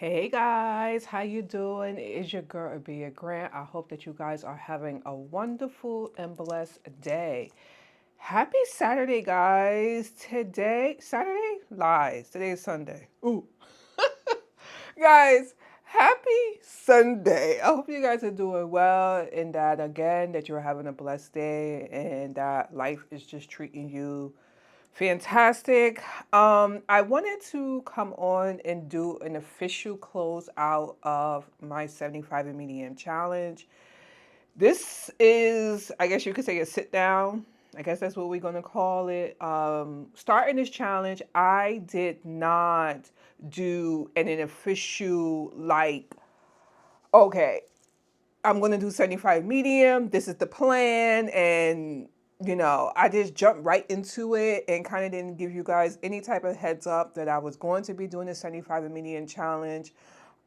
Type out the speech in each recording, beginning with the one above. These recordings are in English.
Hey guys, how you doing? It's your girl Abia Grant. I hope that you guys are having a wonderful and blessed day. Happy Saturday, guys. Today, Saturday? Lies. Today is Sunday. Ooh. Guys, happy Sunday. I hope you guys are doing well and that again that you're having a blessed day and that life is just treating you fantastic. I wanted to come on and do an official close out of my 75 and medium challenge. This is, I guess you could say, a sit down. I guess that's what we're going to call it. Starting this challenge, I did not do an official, like, okay, I'm going to do 75 medium. This is the plan. And, I just jumped right into it and kind of didn't give you guys any type of heads up that I was going to be doing the 75 medium challenge.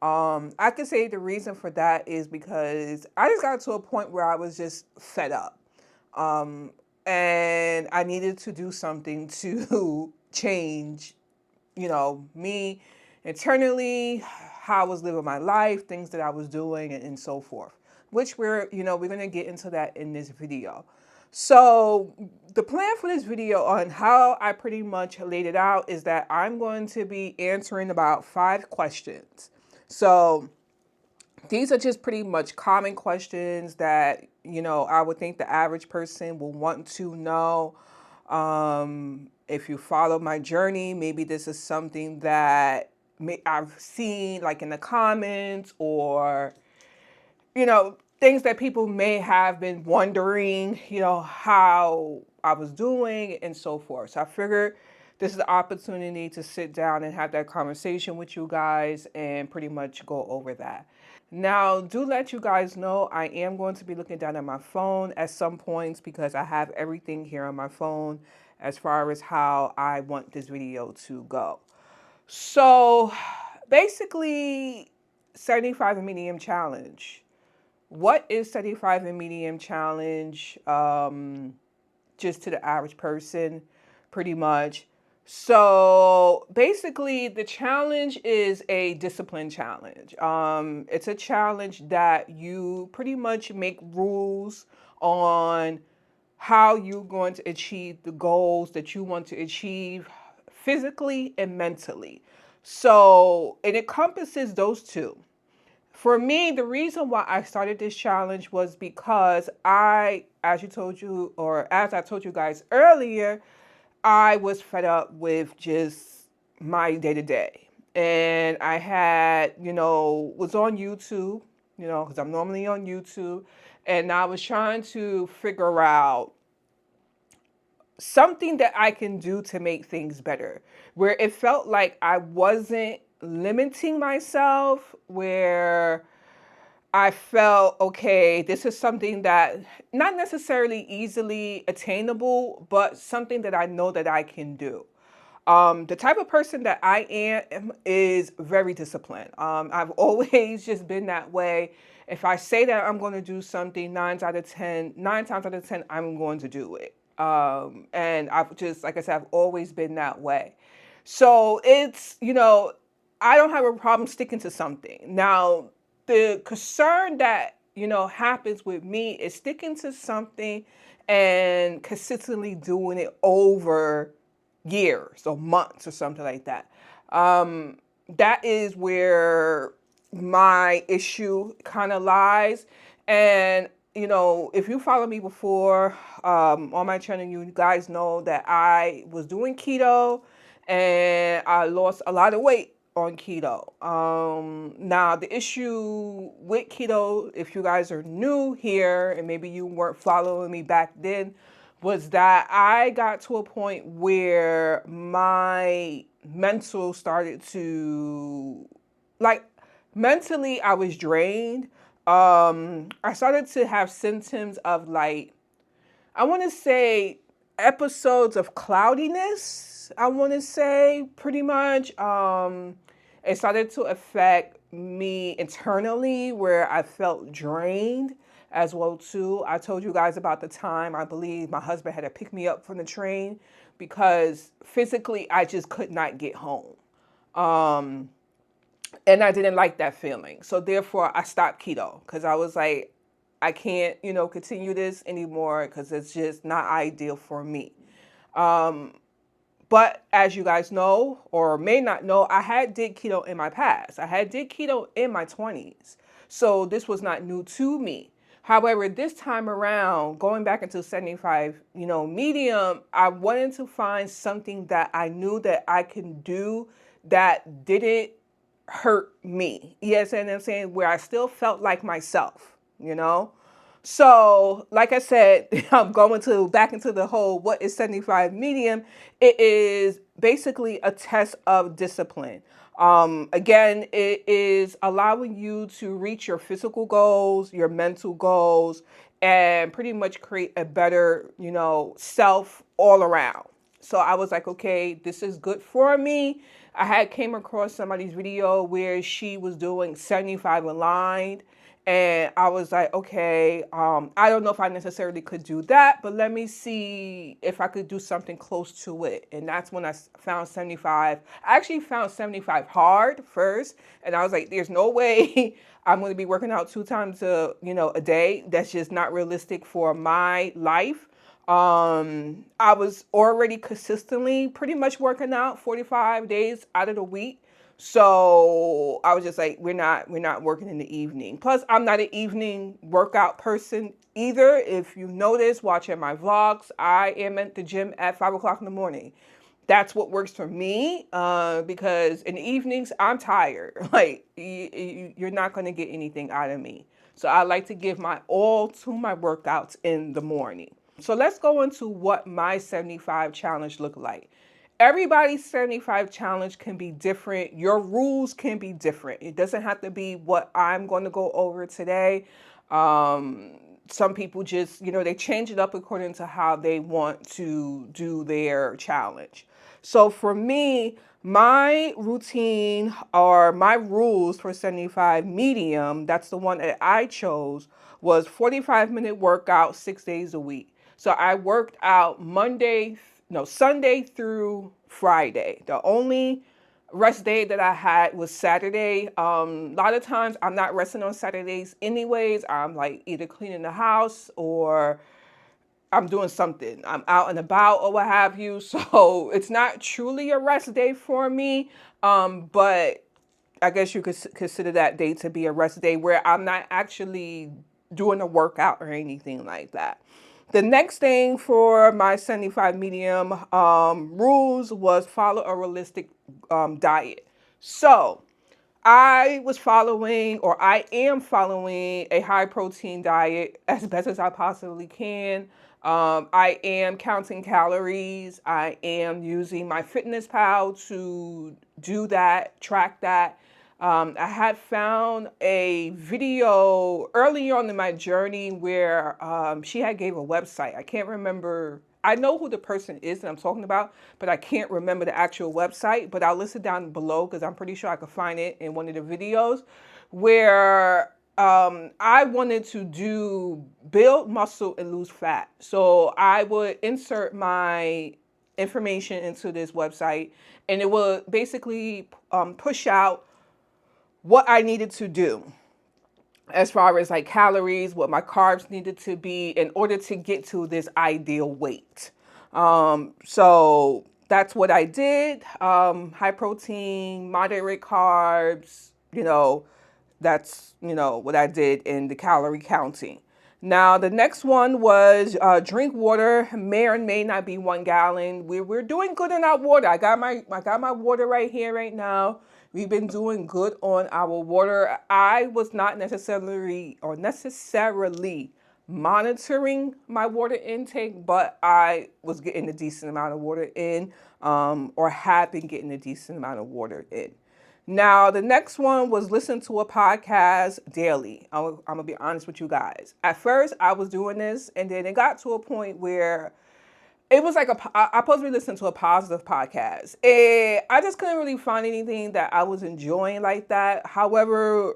I could say the reason for that is because I just got to a point where I was just fed up. Um, and I needed to do something to change, me internally, how I was living my life, things that I was doing, and so forth. Which we're going to get into that in this video. So the plan for this video on how I pretty much laid it out is that I'm going to be answering about 5 questions. So these are just pretty much common questions that, I would think the average person will want to know. If you follow my journey, maybe this is something that I've seen like in the comments or, things that people may have been wondering, how I was doing and so forth. So I figured this is the opportunity to sit down and have that conversation with you guys and pretty much go over that. Now, do let you guys know I am going to be looking down at my phone at some points because I have everything here on my phone as far as how I want this video to go. So, basically, 75 and medium challenge. What is 75 and medium challenge? Just to the average person, pretty much. So basically, the challenge is a discipline challenge. It's a challenge that you pretty much make rules on how you're going to achieve the goals that you want to achieve physically and mentally. So it encompasses those two. For me, the reason why I started this challenge was because as I told you guys earlier, I was fed up with just my day to day. And I had, was on YouTube, because I'm normally on YouTube. And I was trying to figure out something that I can do to make things better, where it felt like I wasn't limiting myself, where I felt, okay, this is something that not necessarily easily attainable, but something that I know that I can do. The type of person that I am is very disciplined. I've always just been that way. If I say that I'm going to do something, 9 times out of 10, I'm going to do it. And I've just, like I said, I've always been that way. So it's, I don't have a problem sticking to something. Now, the concern that, happens with me is sticking to something and consistently doing it over years or months or something like that. That is where my issue kind of lies. And, if you follow me before on my channel, you guys know that I was doing keto and I lost a lot of weight on keto. Now, the issue with keto, if you guys are new here and maybe you weren't following me back then, was that I got to a point where my mental started to, like, mentally, I was drained. I started to have symptoms of, like, I want to say episodes of cloudiness. I want to say pretty much. It started to affect me internally where I felt drained as well too. I told you guys about the time I believe my husband had to pick me up from the train because physically I just could not get home. Um, And I didn't like that feeling. So therefore I stopped keto because I was like, I can't, continue this anymore because it's just not ideal for me. But as you guys know or may not know, I had did keto in my past. I had did keto in my 20s. So this was not new to me. However, this time around, going back into 75, medium, I wanted to find something that I knew that I can do that didn't hurt me. You understand what I'm saying? Where I still felt like myself, So, like I said, I'm going to back into the whole what is 75 medium. It is basically a test of discipline. Again, it is allowing you to reach your physical goals, your mental goals, and pretty much create a better, self all around. So I was like, okay, this is good for me. I had came across somebody's video where she was doing 75 aligned. And I was like, okay, I don't know if I necessarily could do that, but let me see if I could do something close to it. And that's when I found 75. I actually found 75 hard first. And I was like, there's no way I'm going to be working out 2 times a day. That's just not realistic for my life. I was already consistently pretty much working out 45 days out of the week. So I was just like, we're not working in the evening. Plus, I'm not an evening workout person either. If you notice, watching my vlogs, I am at the gym at 5 o'clock in the morning. That's what works for me because in the evenings, I'm tired. Like, you're not going to get anything out of me. So I like to give my all to my workouts in the morning. So let's go into what my 75 challenge look like. Everybody's 75 challenge can be different. Your rules can be different. It doesn't have to be what I'm going to go over today. Some people just, they change it up according to how they want to do their challenge. So for me, my routine or my rules for 75 medium, that's the one that I chose, was 45-minute workout 6 days a week. So I worked out Sunday through Friday. The only rest day that I had was Saturday. A lot of times I'm not resting on Saturdays anyways. I'm like either cleaning the house or I'm doing something. I'm out and about or what have you. So it's not truly a rest day for me. But I guess you could consider that day to be a rest day where I'm not actually doing a workout or anything like that. The next thing for my 75 medium rules was follow a realistic diet. So I was following, or I am following, a high protein diet as best as I possibly can. I am counting calories. I am using my Fitness to do that, track that. I had found a video early on in my journey where she had gave a website. I can't remember. I know who the person is that I'm talking about, but I can't remember the actual website. But I'll list it down below because I'm pretty sure I could find it in one of the videos where I wanted to build muscle and lose fat. So I would insert my information into this website and it would basically push out what I needed to do as far as like calories, what my carbs needed to be in order to get to this ideal weight. So that's what I did. High protein, moderate carbs, that's, what I did in the calorie counting. Now, the next one was drink water. May or may not be 1 gallon. We're doing good on our water. I got my water right here right now. We've been doing good on our water. I was not necessarily monitoring my water intake, but I was getting a decent amount of water in, or have been getting a decent amount of water in. Now, the next one was listen to a podcast daily. I'm going to be honest with you guys. At first, I was doing this, and then it got to a point where it was like I supposed to be listening to a positive podcast. And I just couldn't really find anything that I was enjoying like that. However,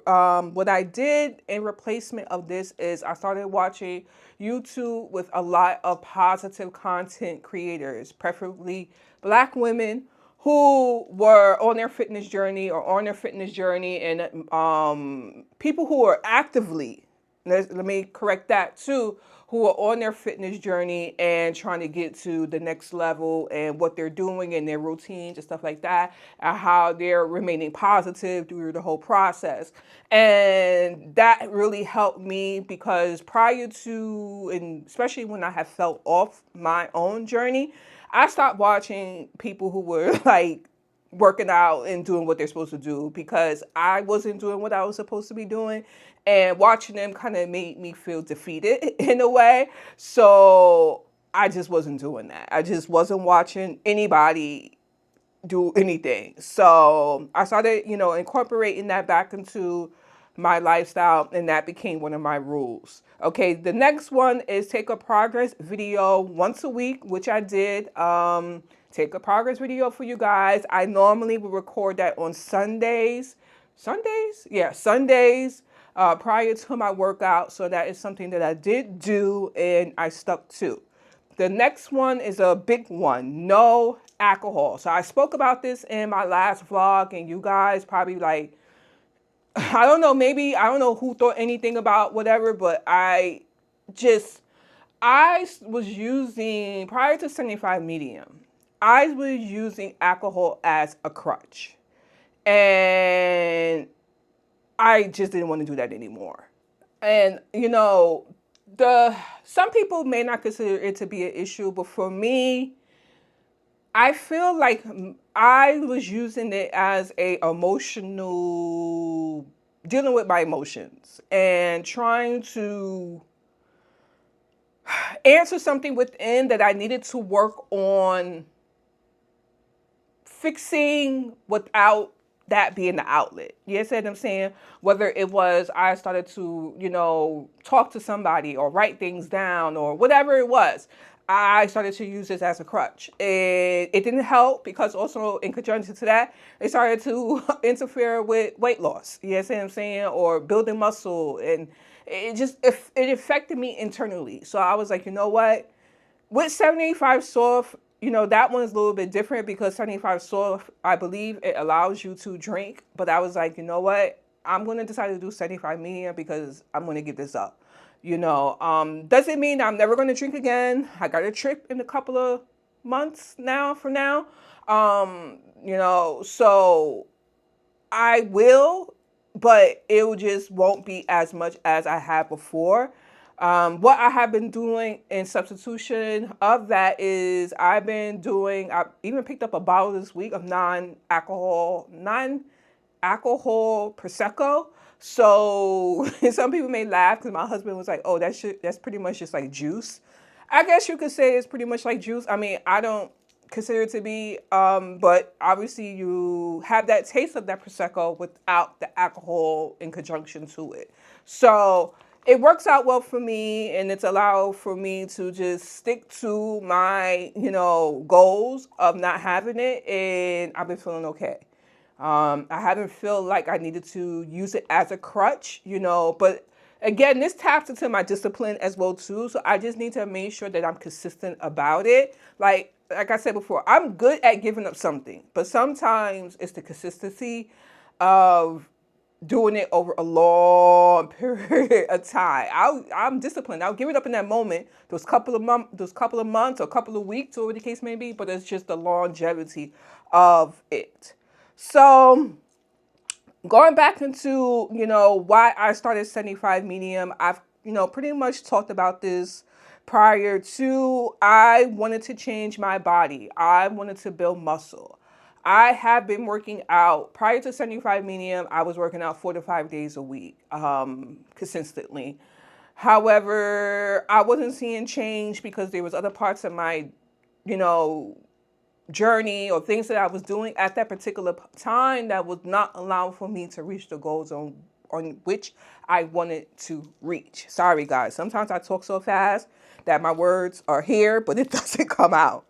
what I did in replacement of this is I started watching YouTube with a lot of positive content creators, preferably Black women who were on their fitness journey or on their fitness journey, and people who are actively, let me correct that too, who are on their fitness journey and trying to get to the next level, and what they're doing and their routines and stuff like that, and how they're remaining positive through the whole process. And that really helped me, because prior to, and especially when I have felt off my own journey, I stopped watching people who were like working out and doing what they're supposed to do, because I wasn't doing what I was supposed to be doing. And watching them kind of made me feel defeated in a way. So I just wasn't doing that. I just wasn't watching anybody do anything. So I started, incorporating that back into my lifestyle, and that became one of my rules. Okay, the next one is take a progress video once a week, which I did. Take a progress video for you guys. I normally would record that on Sundays. Sundays? Yeah, Sundays, prior to my workout. So that is something that I did do and I stuck to. The next one is a big one: no alcohol. So I spoke about this in my last vlog, and you guys probably like, I don't know, maybe, I don't know who thought anything about whatever, but I was using, prior to 75 medium, I was using alcohol as a crutch. And I just didn't want to do that anymore. And the some people may not consider it to be an issue, but for me, I feel like I was using it as a emotional, dealing with my emotions and trying to answer something within that I needed to work on fixing without that being the outlet. You see what I'm saying? Whether it was I started to, talk to somebody or write things down or whatever it was, I started to use this as a crutch. And it didn't help, because also in conjunction to that, it started to interfere with weight loss. You see what I'm saying? Or building muscle. And it affected me internally. So I was like, you know what? With 75 soft, that one is a little bit different, because 75 soft, I believe it allows you to drink. But I was like, you know what? I'm going to decide to do 75 medium, because I'm going to give this up. Doesn't mean I'm never going to drink again. I got a trip in a couple of months now, for now. So I will, but it just won't be as much as I had before. What I have been doing in substitution of that is I even picked up a bottle this week of non-alcohol Prosecco. So some people may laugh, because my husband was like, oh, that's pretty much just like juice. I guess you could say it's pretty much like juice. I mean, I don't consider it to be, but obviously you have that taste of that Prosecco without the alcohol in conjunction to it. So it works out well for me, and it's allowed for me to just stick to my, goals of not having it, and I've been feeling okay. I haven't felt like I needed to use it as a crutch, but again, this taps into my discipline as well too. So I just need to make sure that I'm consistent about it. Like I said before, I'm good at giving up something, but sometimes it's the consistency of doing it over a long period of time. I'm disciplined. I'll give it up in that moment, those couple of months, or couple of weeks, or whatever the case may be. But it's just the longevity of it. So going back into, why I started 75 medium, I've, pretty much talked about this prior to. I wanted to change my body. I wanted to build muscle. I have been working out prior to 75 medium. I was working out 4 to 5 days a week, consistently. However, I wasn't seeing change, because there was other parts of my, you know, journey, or things that I was doing at that particular time that was not allowing for me to reach the goals on which I wanted to reach. Sorry guys, sometimes I talk so fast that my words are here, but it doesn't come out.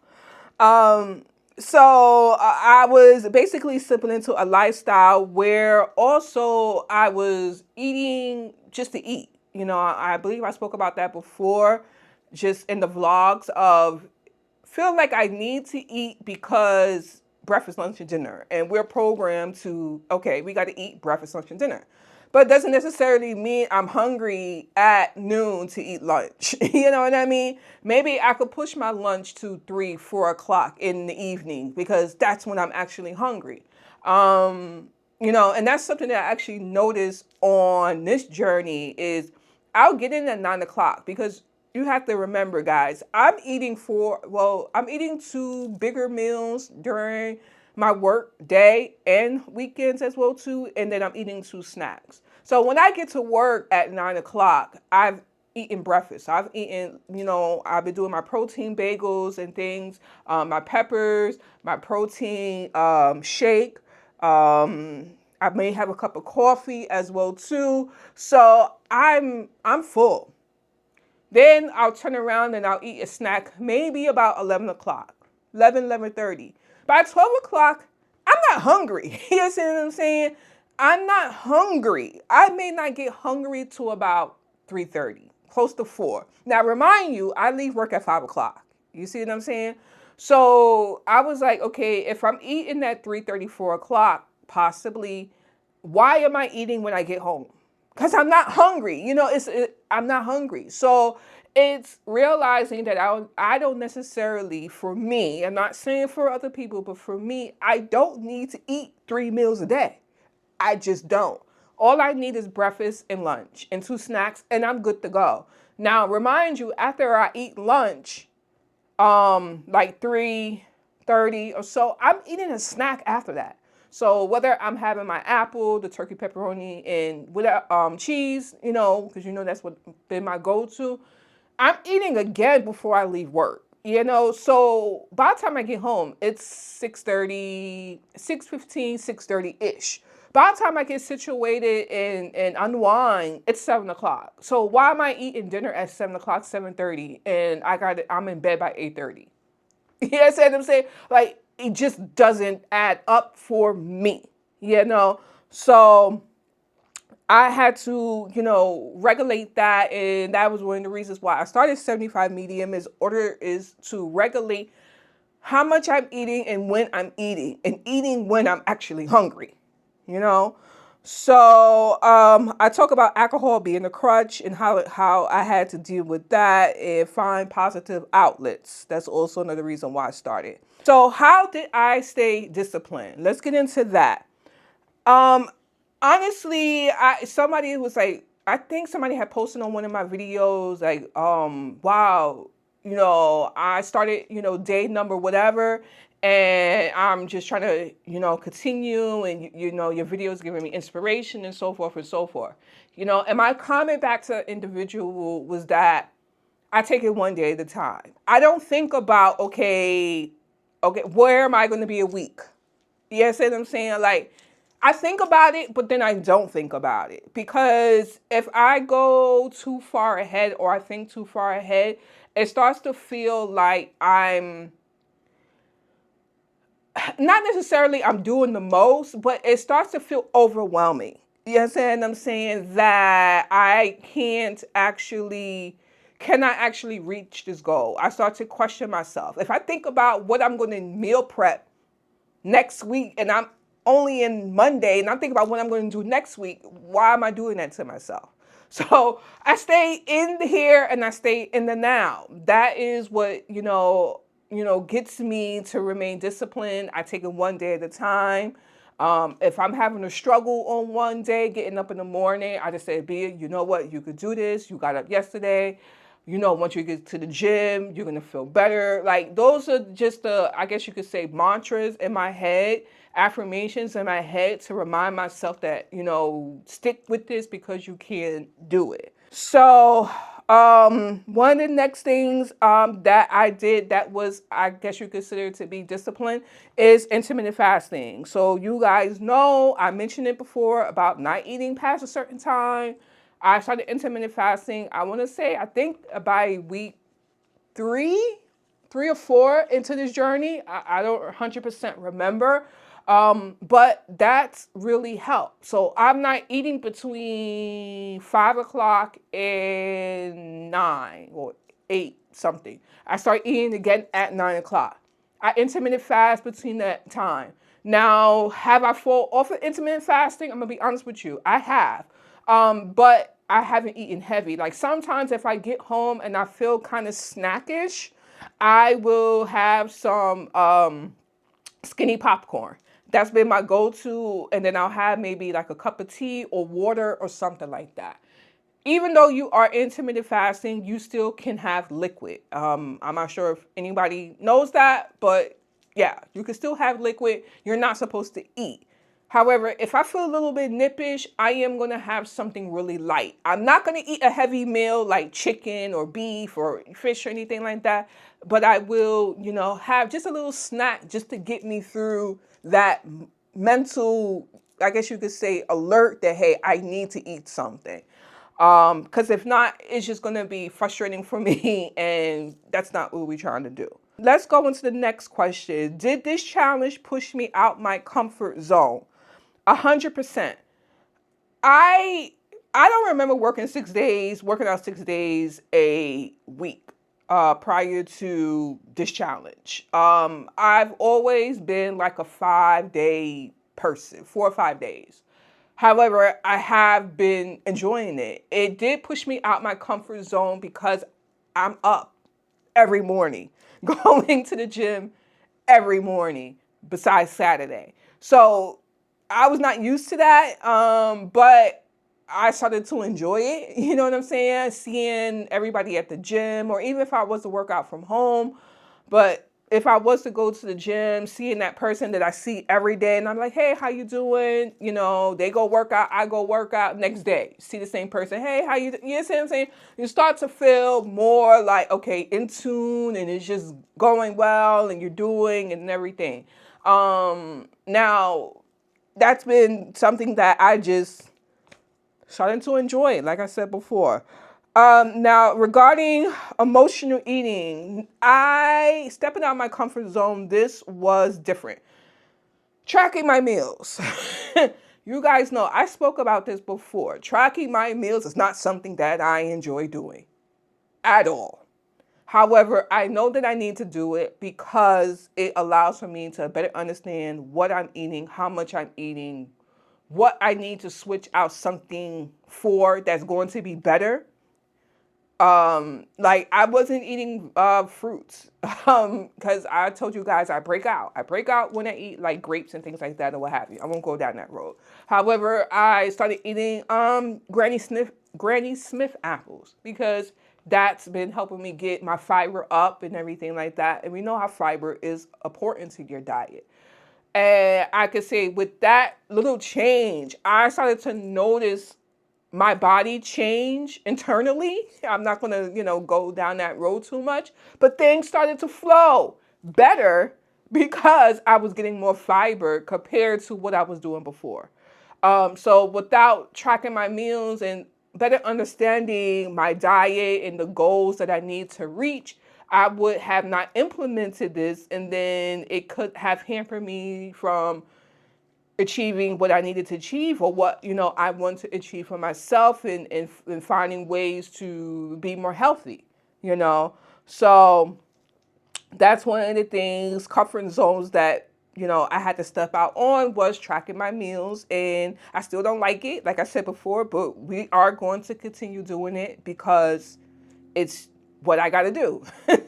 So I was basically slipping into a lifestyle where also I was eating just to eat. I believe I spoke about that before, just in the vlogs, of feel like I need to eat breakfast, lunch, and dinner. And we're programmed to, okay, we got to eat breakfast, lunch, and dinner. But it doesn't necessarily mean I'm hungry at noon to eat lunch. You know what I mean? Maybe I could push my lunch to 3, 4 o'clock in the evening because that's when I'm actually hungry. And that's something that I actually noticed on this journey is I'll get in at 9 o'clock because you have to remember, guys, I'm eating 2 bigger meals during my work day and weekends as well too, and then I'm eating 2 snacks. So when I get to work at 9 o'clock, I've eaten breakfast. I've eaten, I've been doing my protein bagels and things, my peppers, my protein shake. I may have a cup of coffee as well too. So I'm full. Then I'll turn around and I'll eat a snack maybe about 11 o'clock, 11:30. By 12 o'clock, I'm not hungry. You see what I'm saying? I'm not hungry. I may not get hungry till about 3:30, close to 4. Now, remind you, I leave work at 5 o'clock. You see what I'm saying? So I was like, okay, if I'm eating at 3:30, 4 o'clock, possibly, why am I eating when I get home? Because I'm not hungry. I'm not hungry. So it's realizing that I don't necessarily, for me, I'm not saying for other people, but for me, I don't need to eat 3 meals a day. I just don't. All I need is breakfast and lunch and 2 snacks, and I'm good to go. Now, remind you, after I eat lunch, like 3:30 or so, I'm eating a snack after that. So whether I'm having my apple, the turkey pepperoni, and with cheese, because that's what been my go-to, I'm eating again before I leave work. So by the time I get home, it's 6:30, 6:15, 6:30-ish. By the time I get situated and unwind, it's 7 o'clock. So why am I eating dinner at 7 o'clock, 7:30, and I'm in bed by 8:30? You know what I'm saying? Like, it just doesn't add up for me, So I had to, regulate that. And that was one of the reasons why I started 75 Medium is to regulate how much I'm eating and when I'm eating, and eating when I'm actually hungry, you know? So I talk about alcohol being a crutch and how I had to deal with that and find positive outlets. That's also another reason why I started. So how did I stay disciplined? Let's get into that. Um, Honestly, somebody was like, I think somebody had posted on one of my videos like, wow, I started, day number whatever, and I'm just trying to, continue, and your videos giving me inspiration and so forth and so forth. And my comment back to the individual was that I take it one day at a time. I don't think about, okay, where am I going to be a week? You see what I'm saying? Like, I think about it, but then I don't think about it. Because if I go too far ahead or I think too far ahead, it starts to feel like I'm not necessarily I'm doing the most, but it starts to feel overwhelming. You understand what I'm saying? That I cannot actually reach this goal. I start to question myself. If I think about what I'm going to meal prep next week and I'm only in Monday and I'm thinking about what I'm going to do next week, why am I doing that to myself? So I stay in here and I stay in the now. That is what, gets me to remain disciplined. I take it one day at a time. If I'm having a struggle on one day, getting up in the morning, I just say, Bia, you know what? You could do this. You got up yesterday. Once you get to the gym, you're going to feel better. Like, those are just I guess you could say, mantras in my head, affirmations in my head to remind myself that, stick with this because you can do it. So, one of the next things that I did that was, I guess you consider to be discipline, is intermittent fasting. So you guys know, I mentioned it before about not eating past a certain time. I started intermittent fasting, I want to say, I think by week 3 or 4 into this journey. I don't 100% remember. But that's really helped. So I'm not eating between 5 o'clock and 9 or 8 something. I start eating again at 9 o'clock. I intermittent fast between that time. Now, have I fall off of intermittent fasting? I'm gonna be honest with you, I have. But I haven't eaten heavy. Like sometimes if I get home and I feel kind of snackish, I will have some skinny popcorn. That's been my go-to, and then I'll have maybe like a cup of tea or water or something like that. Even though you are intermittent fasting, you still can have liquid. I'm not sure if anybody knows that, but yeah, you can still have liquid. You're not supposed to eat. However, if I feel a little bit nippish, I am going to have something really light. I'm not going to eat a heavy meal like chicken or beef or fish or anything like that, but I will, have just a little snack just to get me through that mental, I guess you could say, alert that, hey, I need to eat something. Because if not, it's just going to be frustrating for me, and that's not what we're trying to do. Let's go into the next question. Did this challenge push me out my comfort zone? 100%. I I don't remember working out 6 days a week prior to this challenge. I've always been like a 5 day person, 4 or 5 days. However, I have been enjoying it. It did push me out my comfort zone because I'm up every morning, going to the gym every morning besides Saturday. So I was not used to that, but I started to enjoy it. You know what I'm saying? Seeing everybody at the gym, or even if I was to work out from home. But if I was to go to the gym, seeing that person that I see every day, and I'm like, hey, how you doing? They go work out, I go work out. Next day, see the same person. Hey, how you? You see what I'm saying? You start to feel more like, okay, in tune, and it's just going well, and you're doing and everything. Now that's been something that I just starting to enjoy, like I said before. Now, regarding emotional eating, I stepping out of my comfort zone. This was different. Tracking my meals. You guys know I spoke about this before. Tracking my meals is not something that I enjoy doing at all. However, I know that I need to do it because it allows for me to better understand what I'm eating, how much I'm eating, what I need to switch out something for that's going to be better. Like I wasn't eating fruits because I told you guys I break out. I break out when I eat like grapes and things like that or what have you. I won't go down that road. However, I started eating Granny Smith apples because that's been helping me get my fiber up and everything like that. And we know how fiber is important to your diet. And I could say with that little change, I started to notice my body change internally. I'm not going to, go down that road too much, but things started to flow better because I was getting more fiber compared to what I was doing before. So without tracking my meals and better understanding my diet and the goals that I need to reach, I would have not implemented this, and then it could have hampered me from achieving what I needed to achieve, or what I want to achieve for myself, and finding ways to be more healthy. You know, so that's one of the things, comfort zones that I had to step out on, was tracking my meals, and I still don't like it, like I said before, but we are going to continue doing it because it's what I got to do.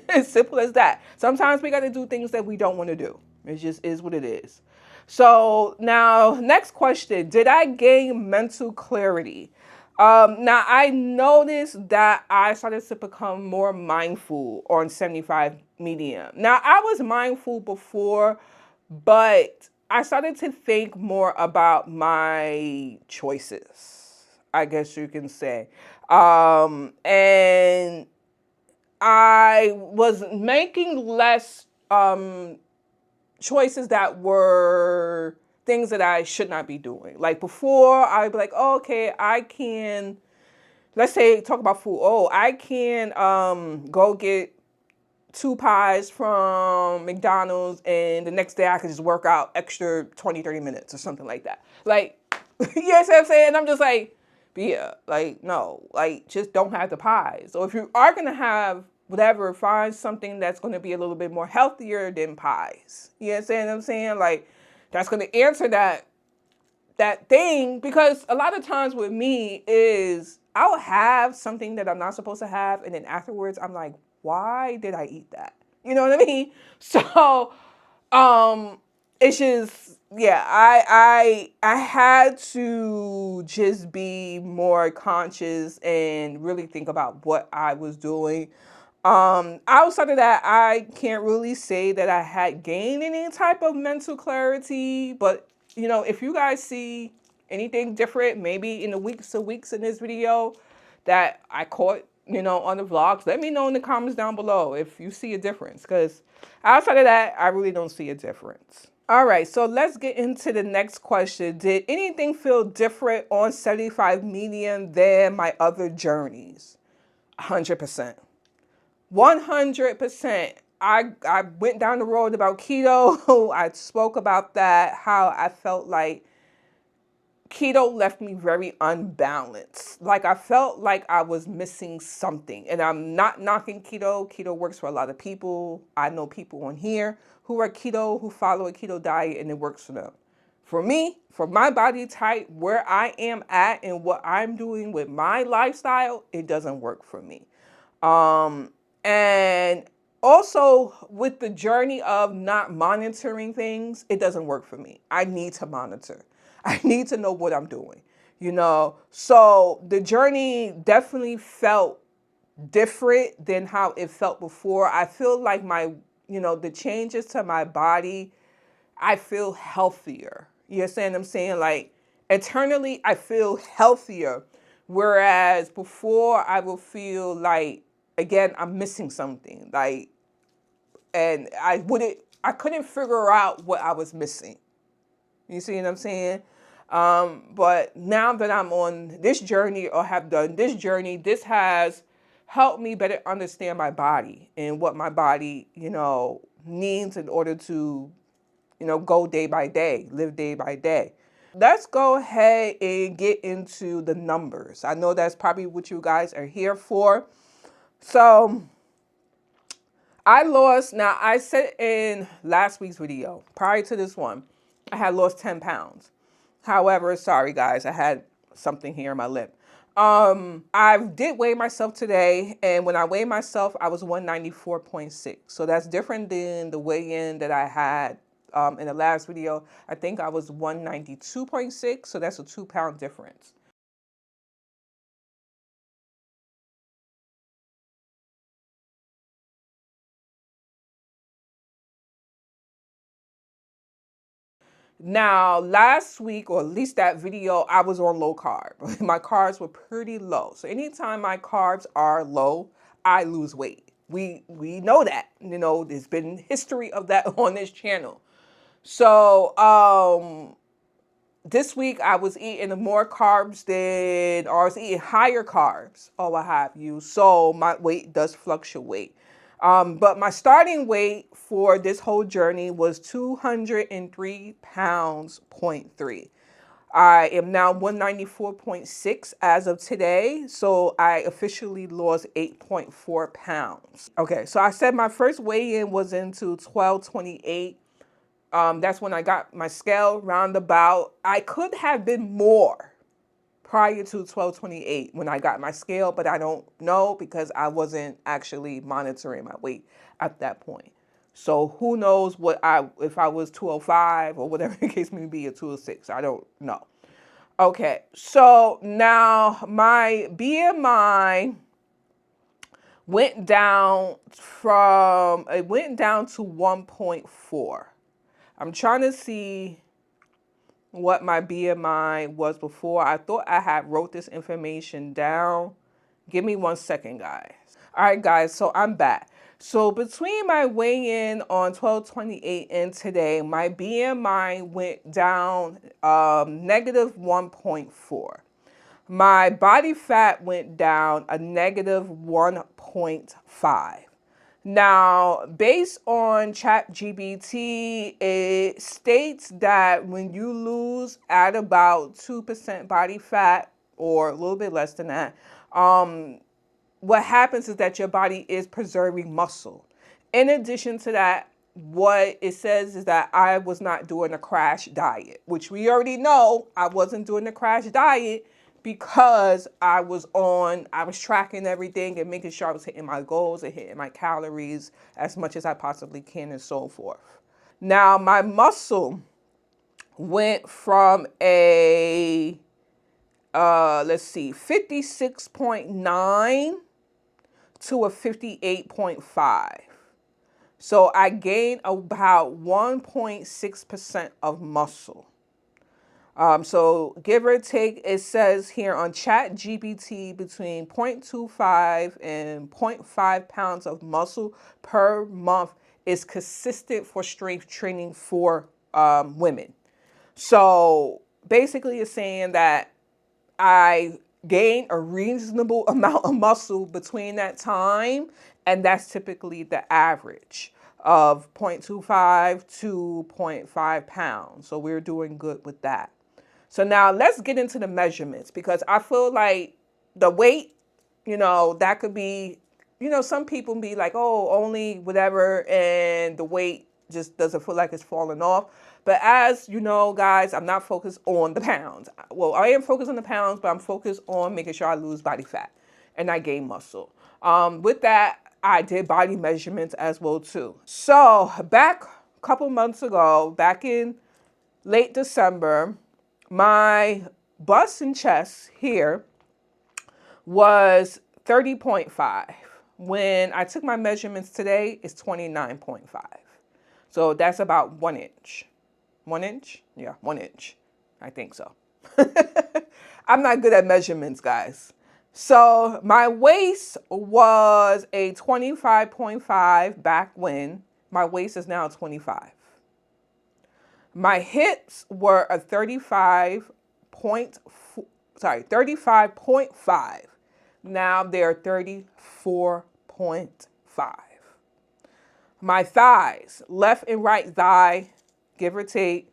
As simple as that. Sometimes we got to do things that we don't want to do. It just is what it is. So now, next question. Did I gain mental clarity? Now, I noticed that I started to become more mindful on 75 Medium. Now, I was mindful before, but I started to think more about my choices, I guess you can say. And I was making less choices that were things that I should not be doing. Like before, I'd be like, oh, okay, I can, let's say, talk about food. Oh, I can go get 2 pies from McDonald's, and the next day I could just work out extra 20, 30 minutes or something like that. Like, you know what I'm saying? I'm just like, yeah, like, no, like, just don't have the pies. So if you are going to have whatever, find something that's going to be a little bit more healthier than pies. You understand what I'm saying? Like, that's going to answer that thing, because a lot of times with me is I'll have something that I'm not supposed to have, and then afterwards I'm like, why did I eat that? You know what I mean? So it's just, yeah, I had to just be more conscious and really think about what I was doing. Outside of that, I can't really say that I had gained any type of mental clarity, but if you guys see anything different, maybe in the weeks in this video that I caught, on the vlogs, let me know in the comments down below if you see a difference, because outside of that, I really don't see a difference. All right, so let's get into the next question. Did anything feel different on 75 medium than my other journeys? 100%. 100%. I went down the road about keto. I spoke about that, how I felt like keto left me very unbalanced. Like, I felt like I was missing something. And I'm not knocking keto. Keto works for a lot of people. I know people on here who are keto, who follow a keto diet, and it works for them. For me, for my body type, where I am at and what I'm doing with my lifestyle, it doesn't work for me. And also with the journey of not monitoring things, it doesn't work for me. I need to monitor. I need to know what I'm doing, So the journey definitely felt different than how it felt before. I feel like the changes to my body, I feel healthier. You understand what I'm saying? Like, internally, I feel healthier. Whereas before, I will feel like, again, I'm missing something. Like, and I couldn't figure out what I was missing. You see what I'm saying? But now that I'm on this journey, or have done this journey, this has helped me better understand my body and what my body, needs in order to, go day by day, live day by day. Let's go ahead and get into the numbers. I know that's probably what you guys are here for. So I said in last week's video, prior to this one, I had lost 10 pounds. However, sorry guys, I had something here in my lip. I did weigh myself today, and when I weighed myself, I was 194.6. So that's different than the weigh-in that I had in the last video. I think I was 192.6, so that's a 2-pound difference. Now, last week, or at least that video, I was on low carb. My carbs were pretty low. So anytime my carbs are low, I lose weight. We know that. There's been history of that on this channel. So this week I was eating more carbs or I was eating higher carbs or what have you. So my weight does fluctuate. But my starting weight for this whole journey was 203 pounds, 0.3. I am now 194.6 as of today. So I officially lost 8.4 pounds. Okay, so I said my first weigh-in was into 1228. That's when I got my scale roundabout. I could have been more prior to 1228 when I got my scale, but I don't know because I wasn't actually monitoring my weight at that point. So who knows if I was 205 or whatever the case may be, or 206. I don't know. Okay, so now my BMI went down to 1.4. I'm trying to see what my BMI was before. I thought I had wrote this information down. Give me 1 second, guys. All right, guys, so I'm back. So between my weigh-in on 1228 and today, my BMI went down negative 1.4. My body fat went down a negative 1.5. Now, based on ChatGPT, it states that when you lose at about 2% body fat, or a little bit less than that, what happens is that your body is preserving muscle. In addition to that, what it says is that I was not doing a crash diet, which we already know I wasn't doing the crash diet because I was tracking everything and making sure I was hitting my goals and hitting my calories as much as I possibly can and so forth. Now, my muscle went from a, let's see, 56.9 to a 58.5. So I gained about 1.6% of muscle. So give or take, it says here on Chat GPT between 0.25 and zero point 0.5 pounds of muscle per month is consistent for strength training for women. So basically, it's saying that I gain a reasonable amount of muscle between that time, and that's typically the average of 0.25 to zero point 0.5 pounds. So we're doing good with that. So now let's get into the measurements because I feel like the weight, that could be, some people be like, oh, only whatever, and the weight just doesn't feel like it's falling off. But as you know, guys, I'm not focused on the pounds. Well, I am focused on the pounds, but I'm focused on making sure I lose body fat and I gain muscle. With that, I did body measurements as well too. So back a couple months ago, back in late December, my bust and chest here was 30.5. When I took my measurements today, it's 29.5. So that's about 1 inch. 1 inch? Yeah, 1 inch. I think so. I'm not good at measurements, guys. So my waist was a 25.5 back when. My waist is now 25. My hips were a 35.5. Now they're 34.5. My thighs, left and right thigh, give or take,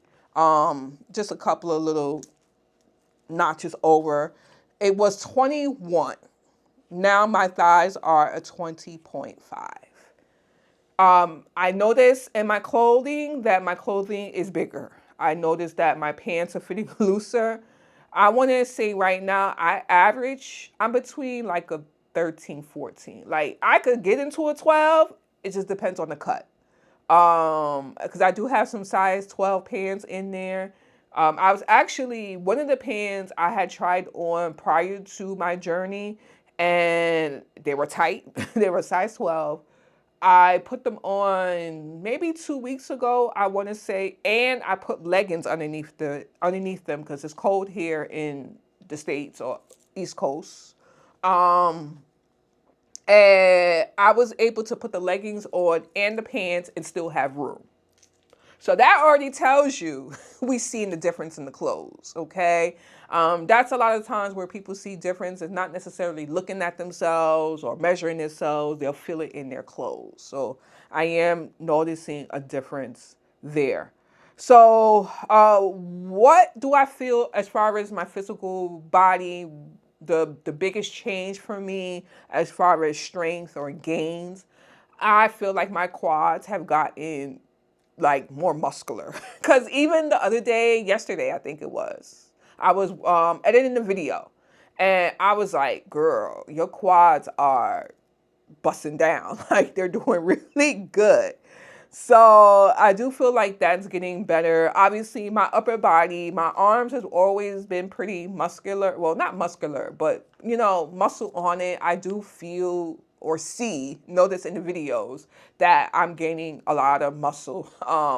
just a couple of little notches over. It was 21. Now my thighs are a 20.5. I noticed in my clothing that my clothing is bigger. I noticed that my pants are fitting looser. I want to say right now, I'm between like a 13, 14. Like I could get into a 12. It just depends on the cut. Because I do have some size 12 pants in there. I was actually, one of the pants I had tried on prior to my journey and they were tight. They were size 12. I put them on maybe 2 weeks ago, I want to say, and I put leggings underneath them because it's cold here in the States or East Coast. And I was able to put the leggings on and the pants and still have room. So that already tells you we seen the difference in the clothes, okay? That's a lot of times where people see difference is not necessarily looking at themselves or measuring themselves. They'll feel it in their clothes. So I am noticing a difference there. So what do I feel as far as my physical body, the biggest change for me as far as strength or gains? I feel like my quads have gotten like more muscular. Because even the other day, yesterday, I think it was, I was editing the video and I was like, girl, your quads are busting down. Like they're doing really good. So I do feel like that's getting better. Obviously, my upper body, my arms has always been pretty muscular. Well, not muscular, but muscle on it. I do feel or notice in the videos that I'm gaining a lot of muscle,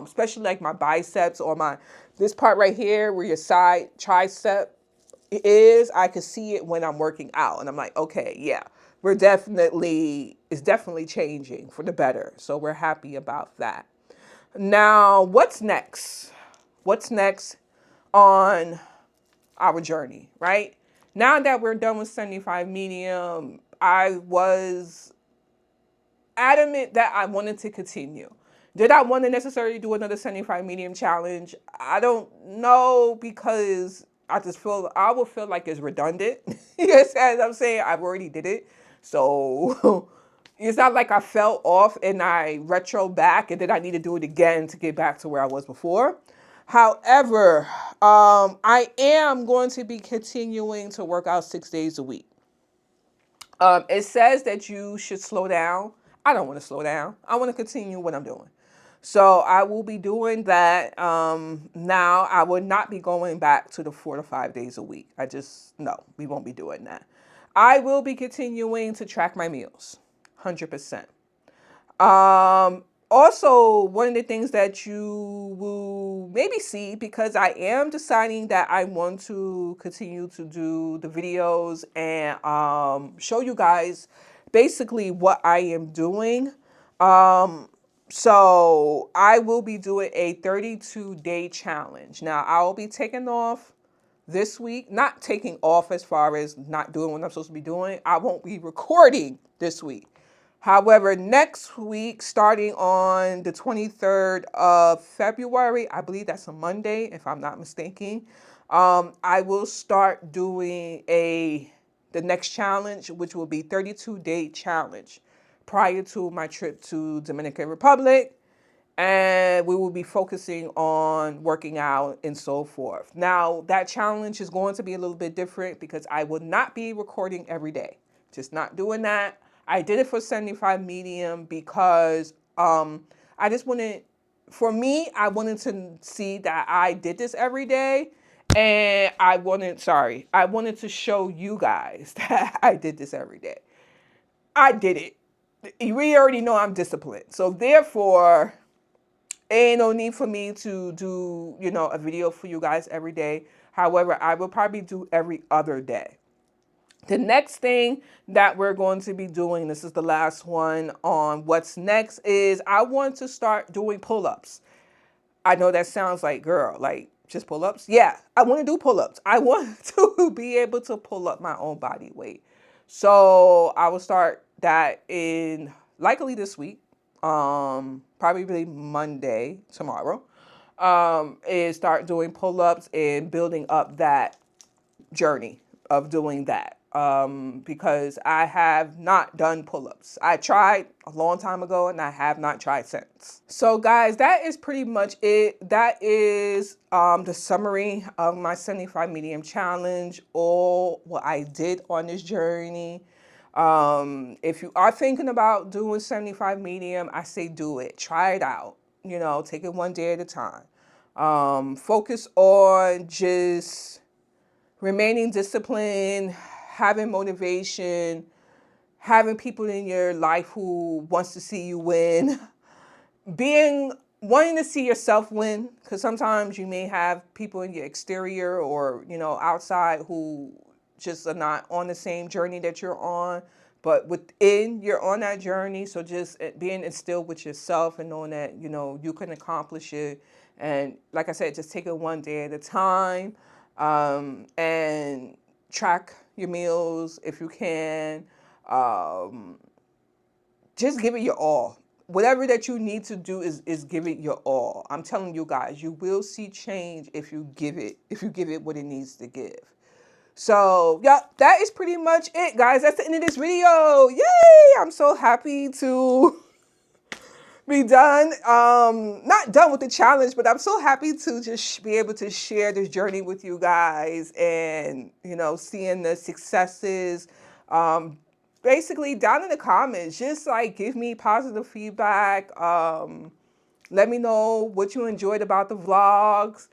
especially like my biceps or this part right here where your side tricep is. I can see it when I'm working out and I'm like, okay, yeah, it's definitely changing for the better. So we're happy about that. Now, what's next? What's next on our journey, right? Now that we're done with 75 medium, I was adamant that I wanted to continue. Did I want to necessarily do another 75 medium challenge? I don't know because I will feel like it's redundant. Yes, as I'm saying, I've already did it. So it's not like I fell off and I retro back and then I need to do it again to get back to where I was before. However, I am going to be continuing to work out 6 days a week. It says that you should slow down. I don't want to slow down. I want to continue what I'm doing. So I will be doing that. Now I will not be going back to the 4 to 5 days a week. No, we won't be doing that. I will be continuing to track my meals, 100%. Also, one of the things that you will maybe see, because I am deciding that I want to continue to do the videos and show you guys basically what I am doing. So I will be doing a 32-day challenge. Now, I'll be taking off this week, not taking off as far as not doing what I'm supposed to be doing. I won't be recording this week. However, next week, starting on the 23rd of February, I believe that's a Monday, if I'm not mistaken, I will start doing the next challenge, which will be 32-day challenge prior to my trip to Dominican Republic. And we will be focusing on working out and so forth. Now, that challenge is going to be a little bit different because I will not be recording every day. Just not doing that. I did it for 75 medium because I just wanted, for me, I wanted to see that I did this every day. And I wanted to show you guys that I did this every day. I did it. We already know I'm disciplined. So therefore, ain't no need for me to do, a video for you guys every day. However, I will probably do every other day. The next thing that we're going to be doing, this is the last one on what's next, is I want to start doing pull-ups. I know that sounds like, girl, like just pull-ups. Yeah, I want to do pull-ups. I want to be able to pull up my own body weight. So I will start that in likely this week. Probably Monday, tomorrow, is start doing pull-ups and building up that journey of doing that. Because I have not done pull-ups. I tried a long time ago and I have not tried since. So guys, that is pretty much it. That is the summary of my 75 medium challenge, all what I did on this journey. If you are thinking about doing 75 medium, I say do it. Try it out. Take it one day at a time. Focus on just remaining disciplined, having motivation, having people in your life who wants to see you win, wanting to see yourself win, because sometimes you may have people in your exterior or, outside who just are not on the same journey that you're on, but within you're on that journey. So just being instilled with yourself and knowing that, you can accomplish it. And like I said, just take it one day at a time, and track your meals if you can. Just give it your all. Whatever that you need to do is give it your all. I'm telling you guys, you will see change if you give it what it needs to give. So yeah, that is pretty much it, guys. That's the end of this video. Yay! I'm so happy to be done. Not done with the challenge, but I'm so happy to just be able to share this journey with you guys and, seeing the successes. Basically down in the comments, just like give me positive feedback. Let me know what you enjoyed about the vlogs.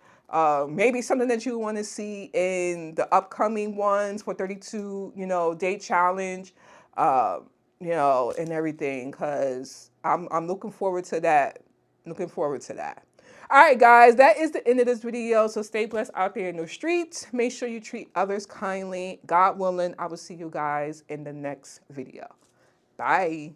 Maybe something that you want to see in the upcoming ones for 32, day challenge. And everything, because I'm looking forward to that. Looking forward to that. All right, guys, that is the end of this video. So stay blessed out there in the streets. Make sure you treat others kindly. God willing, I will see you guys in the next video. Bye.